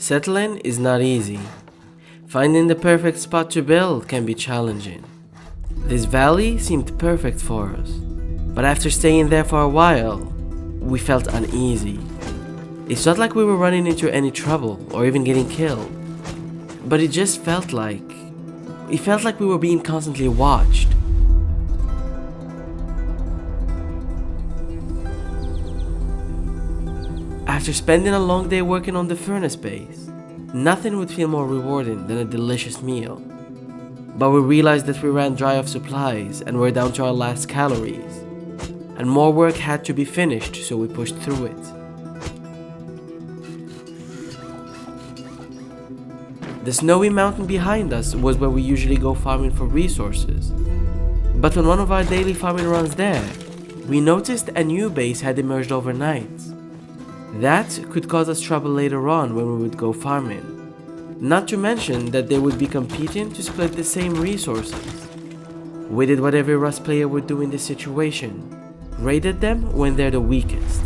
Settling is not easy. Finding the perfect spot to build can be challenging. This valley seemed perfect for us, but after staying there for a while, we felt uneasy. It's not like we were running into any trouble or even getting killed, but it just felt like we were being constantly watched. After spending a long day working on the furnace base, nothing would feel more rewarding than a delicious meal. But we realized that we ran dry of supplies and were down to our last calories, and more work had to be finished, so we pushed through it. The snowy mountain behind us was where we usually go farming for resources. But on one of our daily farming runs there, we noticed a new base had emerged overnight. That could cause us trouble later on when we would go farming. Not to mention that they would be competing to split the same resources. We did what every Rust player would do in this situation: raided them when they're the weakest.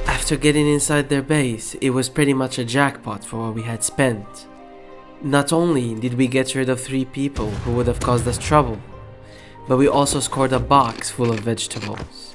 After getting inside their base, it was pretty much a jackpot for what we had spent. Not only did we get rid of 3 people who would have caused us trouble, but we also scored a box full of vegetables.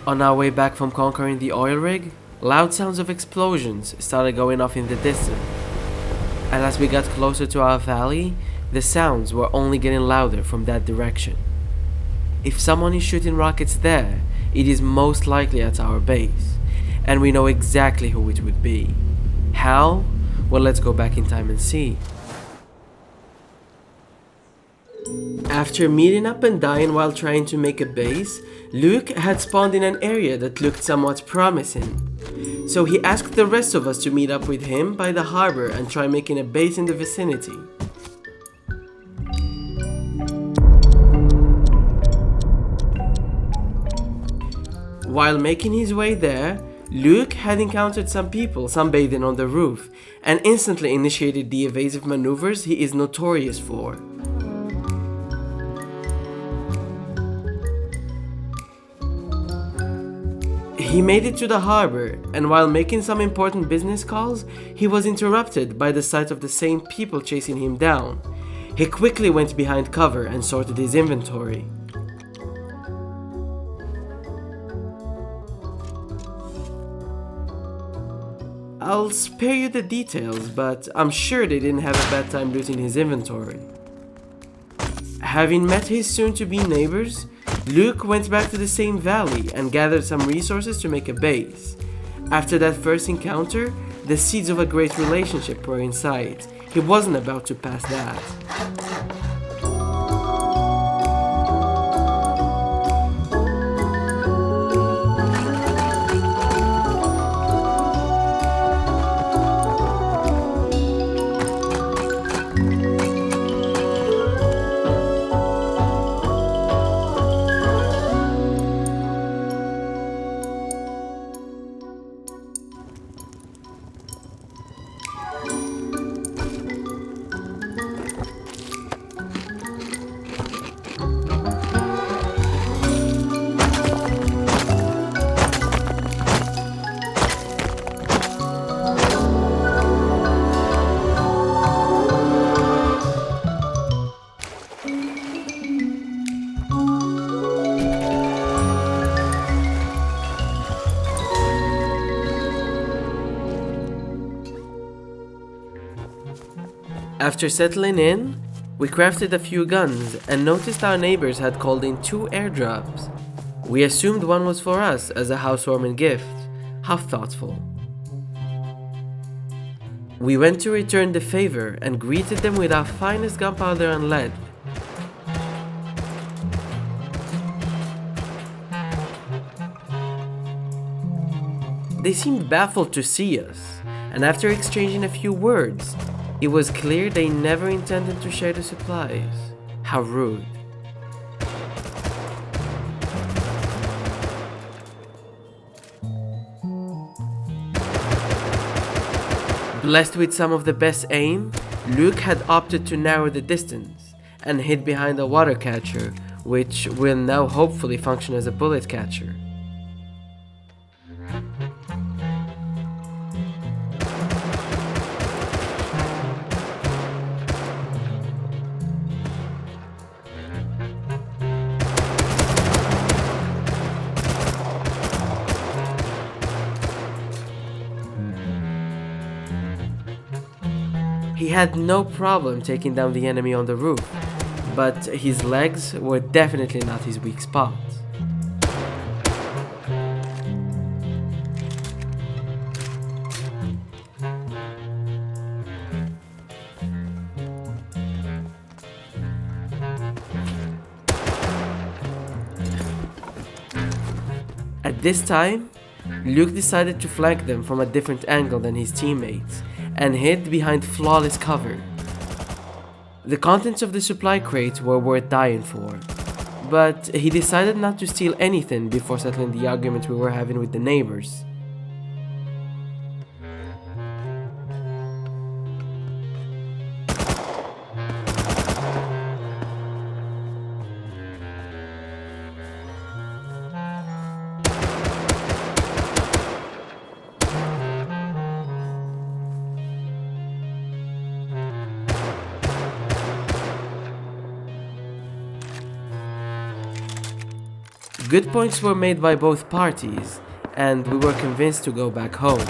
On our way back from conquering the oil rig, loud sounds of explosions started going off in the distance. And as we got closer to our valley, the sounds were only getting louder from that direction. If someone is shooting rockets there, it is most likely at our base, and we know exactly who it would be. How? Well, let's go back in time and see. After meeting up and dying while trying to make a base, Luke had spawned in an area that looked somewhat promising. So he asked the rest of us to meet up with him by the harbor and try making a base in the vicinity. While making his way there, Luke had encountered some people sunbathing on the roof and instantly initiated the evasive maneuvers he is notorious for. He made it to the harbor, and while making some important business calls, he was interrupted by the sight of the same people chasing him down. He quickly went behind cover and sorted his inventory. I'll spare you the details, but I'm sure they didn't have a bad time looting his inventory. Having met his soon-to-be neighbors, Luke went back to the same valley and gathered some resources to make a base. After that first encounter, the seeds of a great relationship were in sight. He wasn't about to pass that. After settling in, we crafted a few guns and noticed our neighbors had called in 2 airdrops. We assumed one was for us as a housewarming gift. How thoughtful. We went to return the favor and greeted them with our finest gunpowder and lead. They seemed baffled to see us, and after exchanging a few words, it was clear they never intended to share the supplies. How rude. Blessed with some of the best aim, Luke had opted to narrow the distance and hid behind a water catcher, which will now hopefully function as a bullet catcher. He had no problem taking down the enemy on the roof, but his legs were definitely not his weak spot. At this time, Luke decided to flank them from a different angle than his teammates and hid behind flawless cover. The contents of the supply crate were worth dying for, but he decided not to steal anything before settling the argument we were having with the neighbors. Good points were made by both parties, and we were convinced to go back home.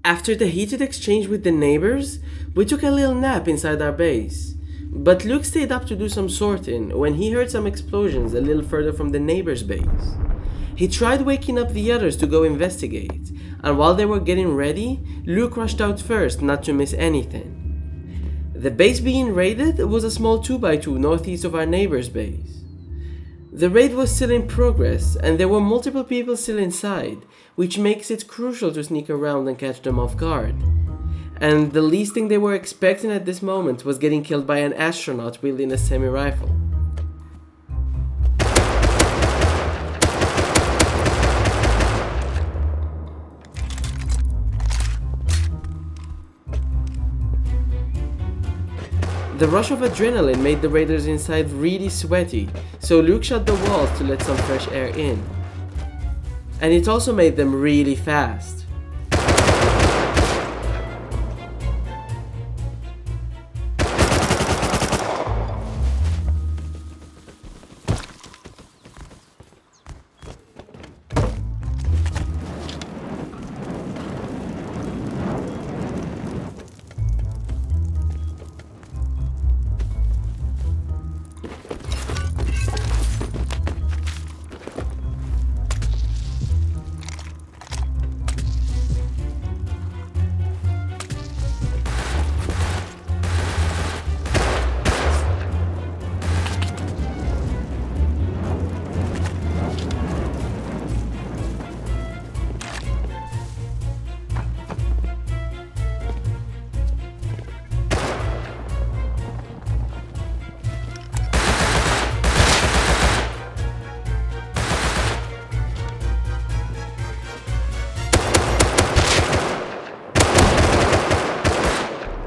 After the heated exchange with the neighbors, we took a little nap inside our base. But Luke stayed up to do some sorting when he heard some explosions a little further from the neighbor's base. He tried waking up the others to go investigate, and while they were getting ready, Luke rushed out first not to miss anything. The base being raided was a small 2x2 northeast of our neighbor's base. The raid was still in progress, and there were multiple people still inside, which makes it crucial to sneak around and catch them off guard. And the least thing they were expecting at this moment was getting killed by an astronaut wielding a semi-rifle. The rush of adrenaline made the raiders inside really sweaty, so Luke shut the walls to let some fresh air in. And it also made them really fast.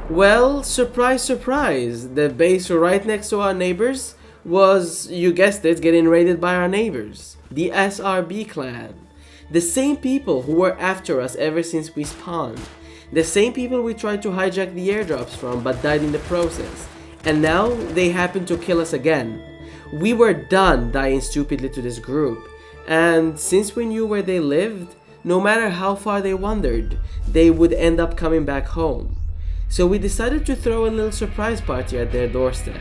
Well, surprise, surprise, the base right next to our neighbors was, you guessed it, getting raided by our neighbors, the SRB clan. The same people who were after us ever since we spawned. The same people we tried to hijack the airdrops from but died in the process. And now they happen to kill us again. We were done dying stupidly to this group. And since we knew where they lived, no matter how far they wandered, they would end up coming back home. So we decided to throw a little surprise party at their doorstep.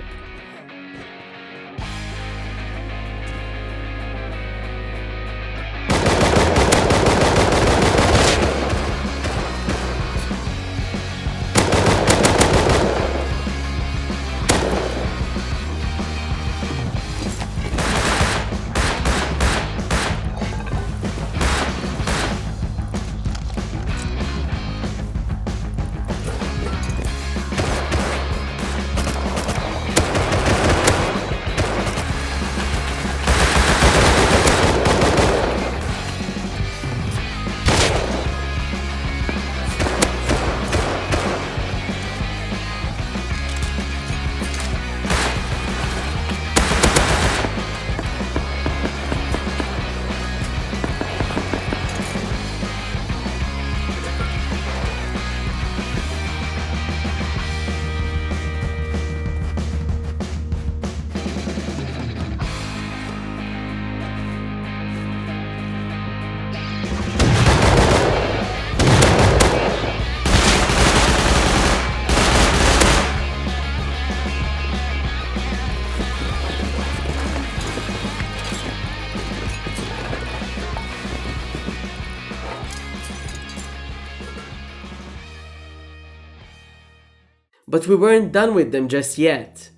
But we weren't done with them just yet.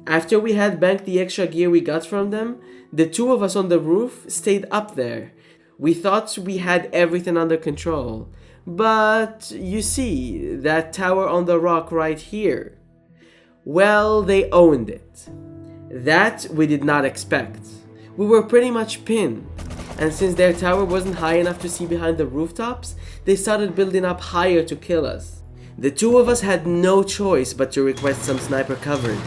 After we had banked the extra gear we got from them, the two of us on the roof stayed up there. We thought we had everything under control. But you see, that tower on the rock right here. Well, they owned it. That we did not expect. We were pretty much pinned. And since their tower wasn't high enough to see behind the rooftops, they started building up higher to kill us. The two of us had no choice but to request some sniper coverage.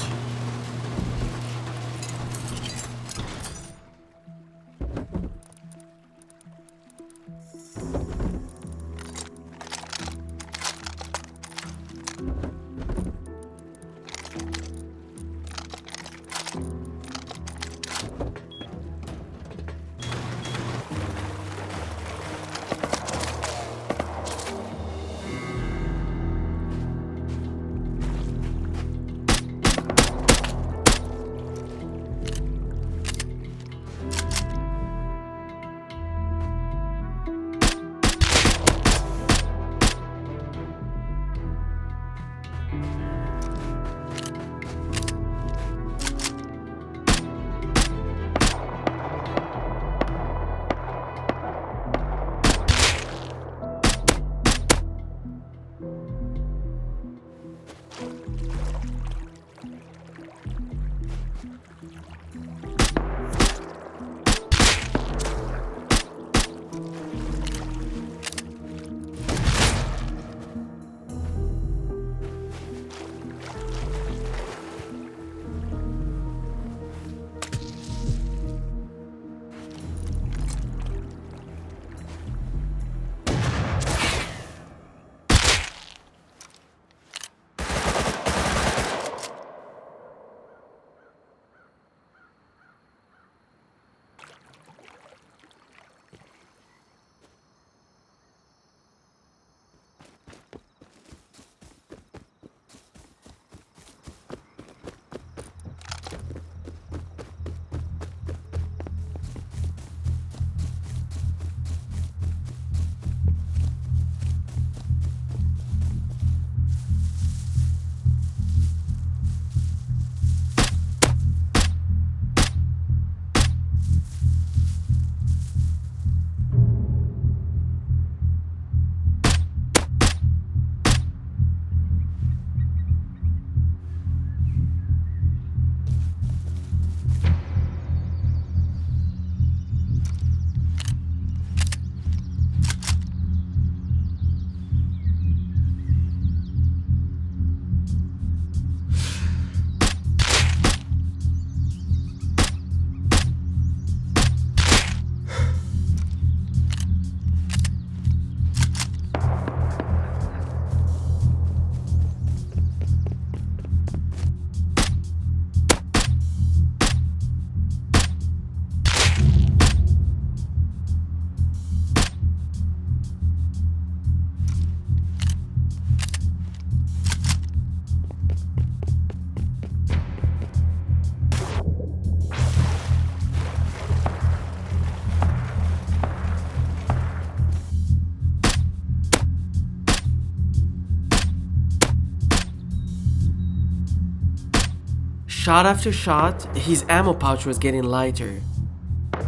Shot after shot, his ammo pouch was getting lighter.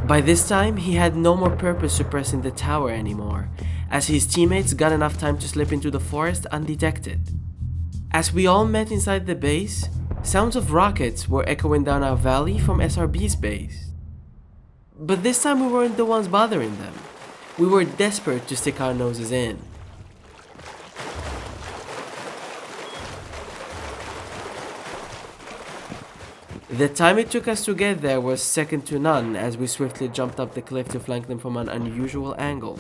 By this time, he had no more purpose suppressing the tower anymore, as his teammates got enough time to slip into the forest undetected. As we all met inside the base, sounds of rockets were echoing down our valley from SRB's base. But this time we weren't the ones bothering them. We were desperate to stick our noses in. The time it took us to get there was second to none as we swiftly jumped up the cliff to flank them from an unusual angle.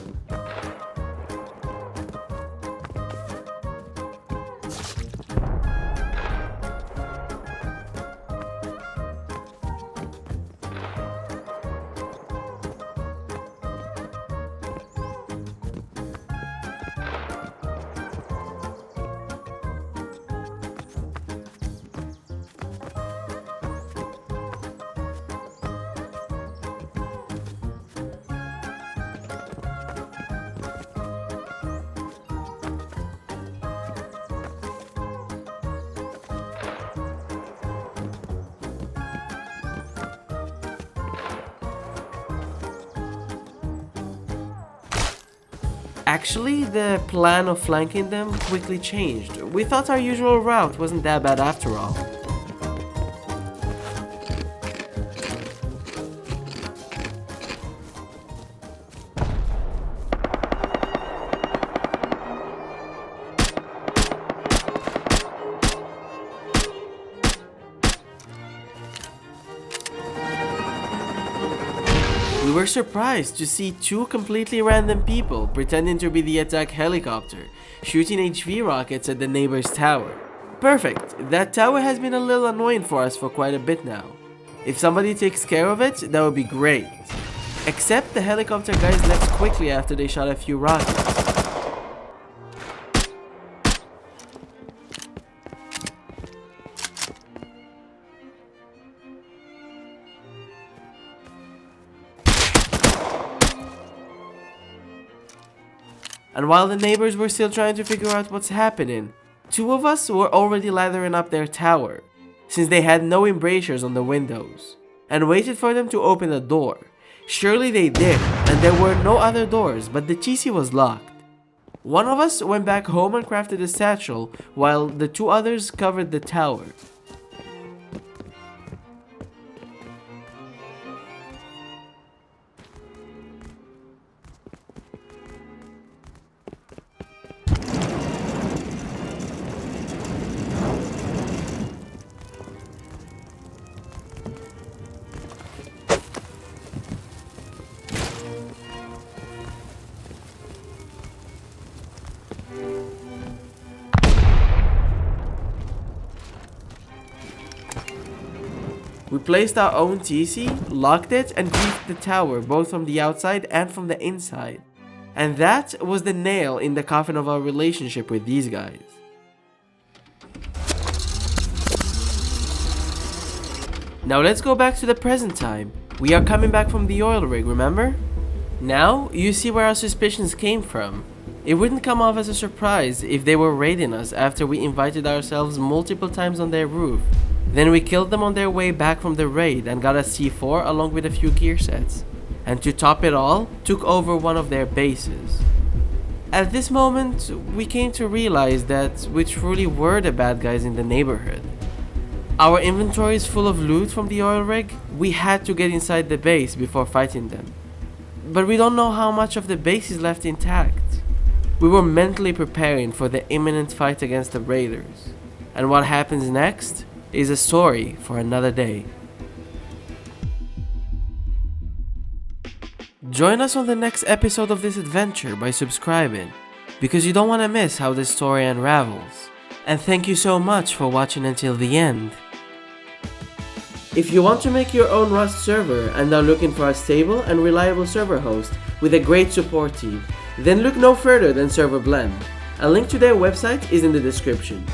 Actually, the plan of flanking them quickly changed. We thought our usual route wasn't that bad after all. We were surprised to see two completely random people pretending to be the attack helicopter, shooting HV rockets at the neighbor's tower. Perfect, that tower has been a little annoying for us for quite a bit now. If somebody takes care of it, that would be great. Except the helicopter guys left quickly after they shot a few rockets. And while the neighbors were still trying to figure out what's happening, two of us were already lathering up their tower, since they had no embrasures on the windows, and waited for them to open the door. Surely they did, and there were no other doors, but the cheesy was locked. One of us went back home and crafted a satchel, while the two others covered the tower. We placed our own TC, locked it, and griefed the tower both from the outside and from the inside. And that was the nail in the coffin of our relationship with these guys. Now let's go back to the present time. We are coming back from the oil rig, remember? Now you see where our suspicions came from. It wouldn't come off as a surprise if they were raiding us after we invited ourselves multiple times on their roof. Then we killed them on their way back from the raid and got a C4 along with a few gear sets. And to top it all, took over one of their bases. At this moment, we came to realize that we truly were the bad guys in the neighborhood. Our inventory is full of loot from the oil rig. We had to get inside the base before fighting them. But we don't know how much of the base is left intact. We were mentally preparing for the imminent fight against the raiders. And what happens next is a story for another day. Join us on the next episode of this adventure by subscribing, because you don't want to miss how this story unravels. And thank you so much for watching until the end. If you want to make your own Rust server and are looking for a stable and reliable server host with a great support team, then look no further than Server Blend. A link to their website is in the description.